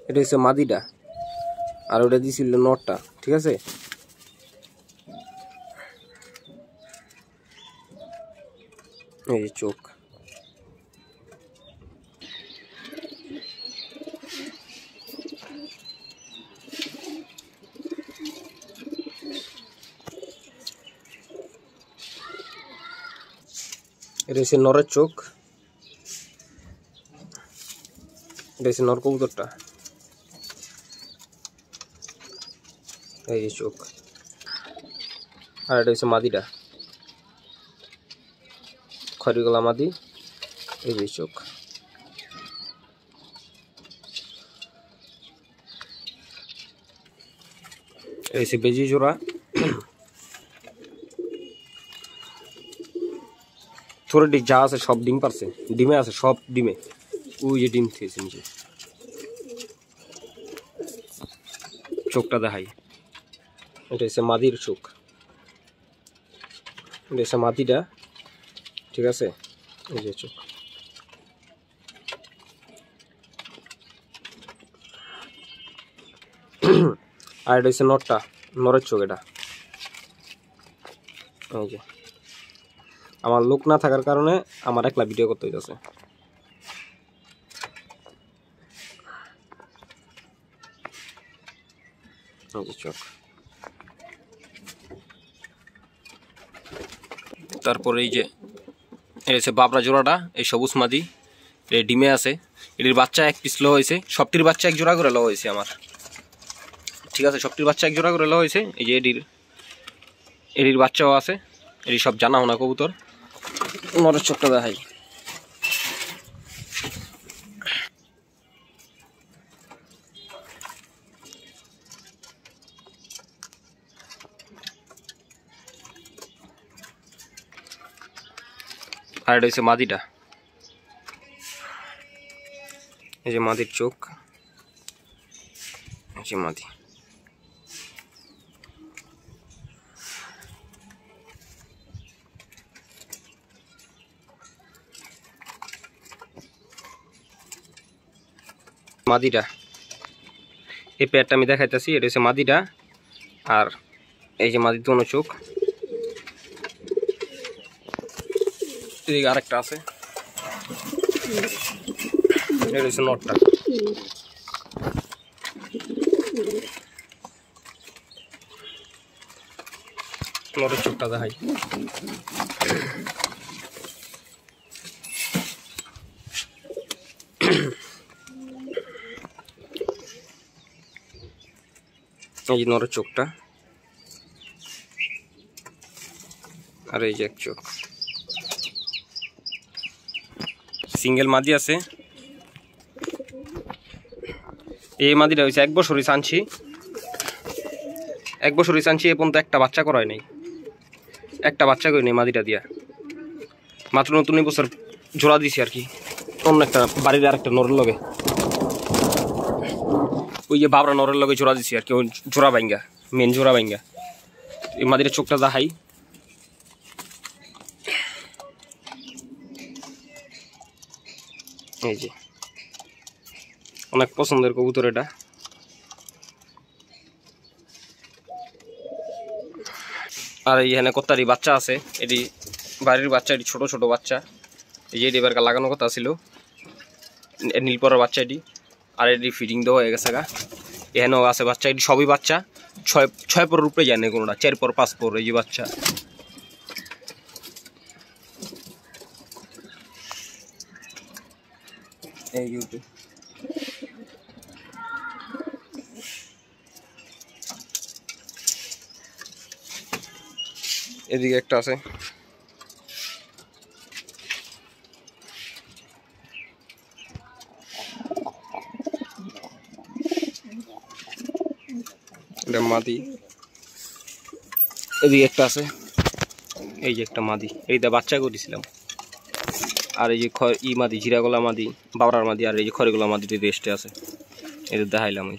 এটা হচ্ছে মাদিটা আর ওটা দিছিল নটটা, ঠিক আছে। এই যে চোখ, এটা হচ্ছে নরের চোখ, এটা হচ্ছে নর কবুতরটা, এই যে চোখ। আর এটা হচ্ছে মাদিটা, খড়ি গলা মাদি, এই যে চোখ। এই যে বেজি জোড়া, ছোট ডিম যা আছে সব ডিম পারছে, ডিমে আছে সব ডিমে, ওই যে ডিম খেয়েছে নিচে। চোখটা দেখাই, এটা হচ্ছে মাদির চোখ, এটা হচ্ছে মাদিটা, ঠিক আছে। এই যে চোখ, আর এটা হচ্ছে নরটা, নরের চোখ এটা। এই যে আমার লোক না থাকার কারণে আমার একলা ভিডিও করতে হইতেছে। চোখ, তারপরে এই যে এসে বাবরা জোড়াটা, এই সবুজ মাদি, এই ডিমে আছে। এটির বাচ্চা এক পিস লো হয়েছে, সবটির বাচ্চা এক জোড়া করে লো হয়েছে আমার, ঠিক আছে। সবটির বাচ্চা এক জোড়া করে লো হয়েছে। এই যে এটির বাচ্চাও আছে। এটি সব জানা হোনা কবুতর। নরের চোখটা দেখাই, আর এটা হচ্ছে মাদিটা, এই যে মাদির চোখ, এই যে মাদি। মাদিটা, এই পেয়ারটা আমি দেখাইতেছি, এটা হচ্ছে মাদিটা। আর এই যে মাদির দোনো চোখ, এদিকে আরেকটা আছে, এটা হচ্ছে নটটা। নরের চোখটা দেখাই, এই যে নরের চোখটা, আর এই যে এক চোখ। সিঙ্গেল মাদি আছে। এই মাদিটা হয়েছে 1 বছরই চানছি, 1 বছরই চানছি, এ পর্যন্ত একটা বাচ্চা করায় নাই, একটা বাচ্চা করি নেই মাদিটা দিয়া। মাত্র নতুন বছর জোড়া দিছি আর কি, অন্য একটা বাড়ির আর একটা নরের লগে, ওই যে বাবরা নরের লগে জোড়া দিছি আর কি, ওই জোড়া বাইঙ্গা, মেন জোড়া বাইঙ্গা। এই মাদিটা চোখটা দেখাই, এই যে অনেক পছন্দের কবুতর এটা। আর এইখানে কত্তারি বাচ্চা আছে, এটি বাড়ির বাচ্চা, এটি ছোট ছোট বাচ্চা। এই যে এবার লাগানো কথা ছিল, নীলপরের বাচ্চা এটি। আর এটি ফিডিং দেওয়া হয়ে গেছে গা, এখানেও আছে বাচ্চা, এটি সবই বাচ্চা। 6 পর রূপে যায় না কোনোটা, 4 পর 5 পর। এই যে বাচ্চা, এই ইউটিউব এদিকে একটা আছে, এটা মাদি, এদিকে একটা আছে, এই যে একটা মাদি, এইটা বাচ্চা করেছিলাম। আর এই যে মাদি, জিরাগোলা মাদি, বাবরার মাদি, আর এই যে খড়িগোলা মাদি রেস্টে আছে, এদের দেখাইলাম। ওই